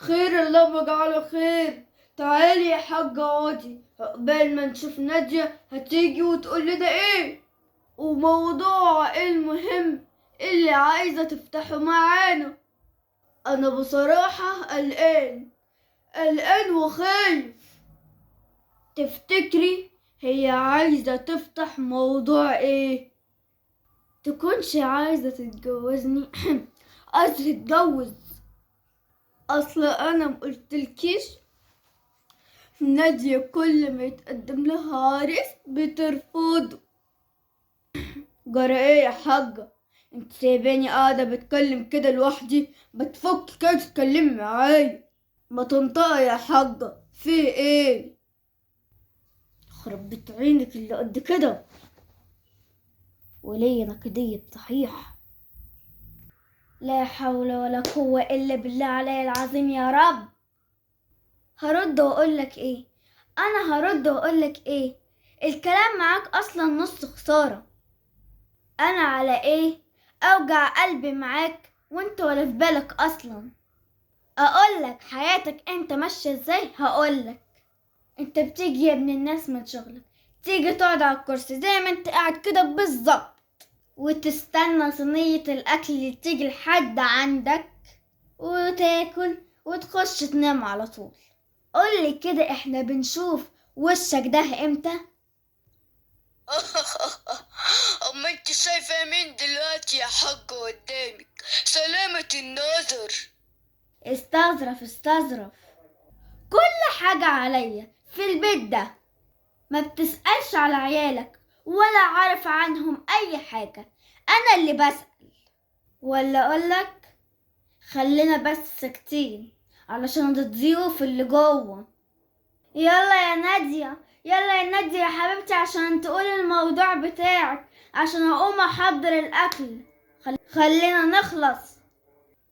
خير، اللهم اجعله خير. تعالي يا حاجة اقعدي عقبال ما نشوف نادية هتيجي وتقول لنا ايه وموضوع ايه المهم اللي عايزة تفتحه معانا. انا بصراحة قلقان وخايف. تفتكري هي عايزة تفتح موضوع ايه؟ تكونش عايزة تتجوزني؟ قصدي تتجوز. اصل انا مقلتلكيش نادية كل ما يتقدم لها عريس بترفضه. جرى ايه يا حاجة؟ انت سايباني قاعدة بتكلم كده لوحدي؟ بتفك كده تتكلمي معايا؟ ما تنطقي يا حاجة، في ايه؟ خرب بيت عينك اللي قد كده. وليا نكدية صحيح. لا حول ولا قوة إلا بالله علي العظيم يا رب. هرد وأقولك إيه؟ أنا هرد وأقولك إيه؟ الكلام معاك أصلا نص خسارة. أنا على إيه أوجع قلبي معاك وأنت ولا في بالك أصلا؟ أقولك حياتك أنت ماشية إزاي؟ هقولك. أنت بتيجي يا ابن الناس من شغلك، تيجي تقعد على الكرسي زي ما أنت قاعد كده بالظبط، وتستنى صينية الأكل اللي تيجي لحد عندك وتاكل وتخش تنام على طول. قولي كده، احنا بنشوف وشك ده امتى؟ اما انت شايفة مين دلوقتي يا حاجة قدامك؟ سلامة النظر. استظرف. كل حاجة عليا في البيت ده، ما بتسألش على عيالك ولا عارف عنهم اي حاجة. انا اللي بسأل. ولا اقولك خلينا بس ساكتين علشان الضيوف اللي جوه. يلا يا نادية، يلا يا نادية يا حبيبتي عشان تقول الموضوع بتاعك، عشان اقوم احضر الاكل. خلينا نخلص.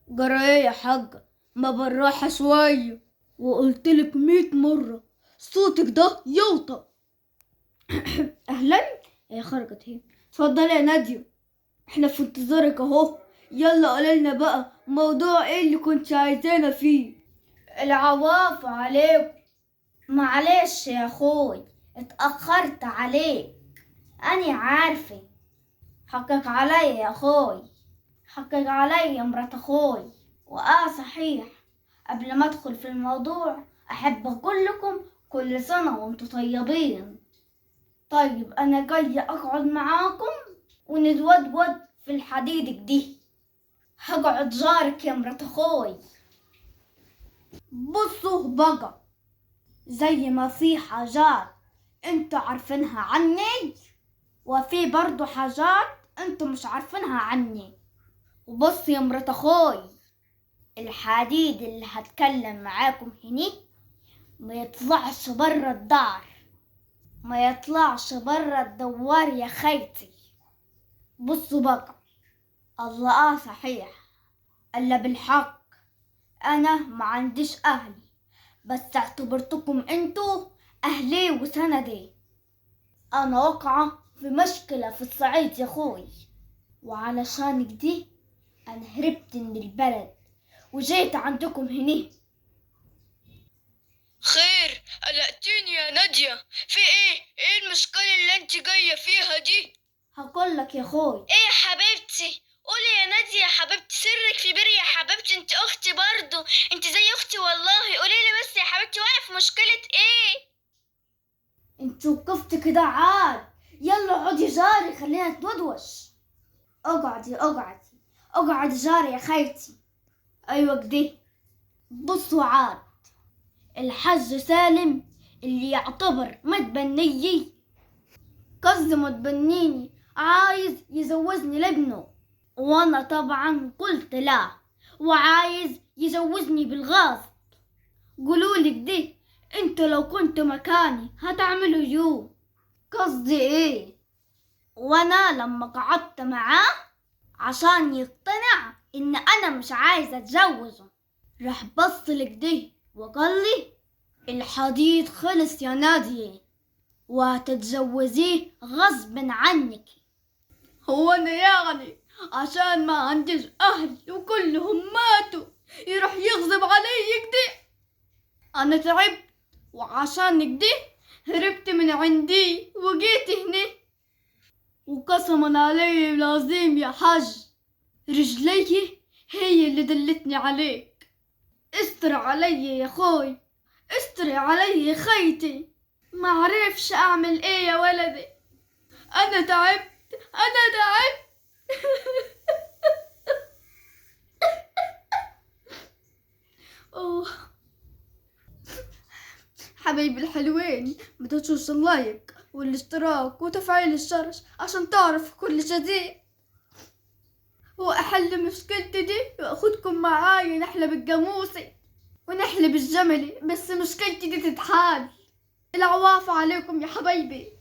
جرى ايه يا حاجة؟ ما بالراحة شوية، وقلتلك 100 مرة صوتك ده يوطى. اهلا، هي خرجت اهي. اتفضلي يا نادية، احنا في انتظارك اهو. يلا قوليلنا بقى موضوع ايه اللي كنت عايزانا فيه. العواف عليكم. معلش يا اخوي اتأخرت عليك، أنا عارفة. حقك عليا يا اخوي، حقك عليا يا مرات اخوي. صحيح، قبل ما ادخل في الموضوع احب اقول لكم كل سنة وانتم طيبين. طيب انا جاية اقعد معاكم ونتودود في الحديدك دي. هقعد جارك يا مرات اخوي. بصوا بقى، زي ما في حاجات انتوا عارفينها عني، وفي برضو حاجات انتوا مش عارفينها عني. وبص يا مرات اخوي، الحديد اللي هتكلم معاكم هني ما يطلعش برا الدار، ما يطلعش برا الدوار يا خيتي. بصوا بقى، الله صحيح، الا بالحق انا ما عنديش اهلي، بس اعتبرتكم انتوا اهلي وسندي. انا واقعة في مشكلة في الصعيد يا خوي، وعلشانك دي انا هربت من البلد وجيت عندكم هنا. خير، قلقتيني يا نادية. في ايه المشكلة اللي انت جاية فيها دي؟ هقولك يا خوي. ايه يا حبيبتي؟ قولي يا نادية يا حبيبتي، سرك في بيري يا حبيبتي، انت اختي برضو، انت زي اختي والله. قوليلي بس يا حبيبتي، واقف مشكلة ايه؟ انت وقفت كده عاد، يلا اقعدي جاري خلينا نتودوش. اقعدي جاري يا خيتي. ايوه كده. بصوا عاد، الحج سالم اللي يعتبر متبنيي، قصدي متبنيني، عايز يزوجني لابنه، وانا طبعا قلت لا، وعايز يزوجني بالغصب. قولولي كده، انتوا لو كنتوا مكاني هتعملوا يو؟ قصدي ايه؟ وانا لما قعدت معاه عشان يقتنع ان انا مش عايزه اتجوزه، راح بص لكده وقال لي الحديد خلص يا نادية وهتتجوزيه غصب عنك. هو انا يعني عشان ما عنديش اهل وكلهم ماتوا يروح يغصب علي كده؟ أنا تعبت وعشان كده هربت من عندي وجيت هنا، وقسما علي العظيم يا حاج رجلي هي اللي دلتني عليك. استر علي يا خوي، استر علي يا خيتي، ما عرفش اعمل ايه يا ولدي. انا تعبت، انا تعبت. أوه. حبايبي الحلوين، بتنسوش اللايك والاشتراك وتفعيل الجرس عشان تعرف كل جديد، وأحل مشكلتي دي وأخدكم معايا نحلب الجاموسي ونحلب الجملي، بس مشكلتي دي تتحل. العوافة عليكم يا حبايبي.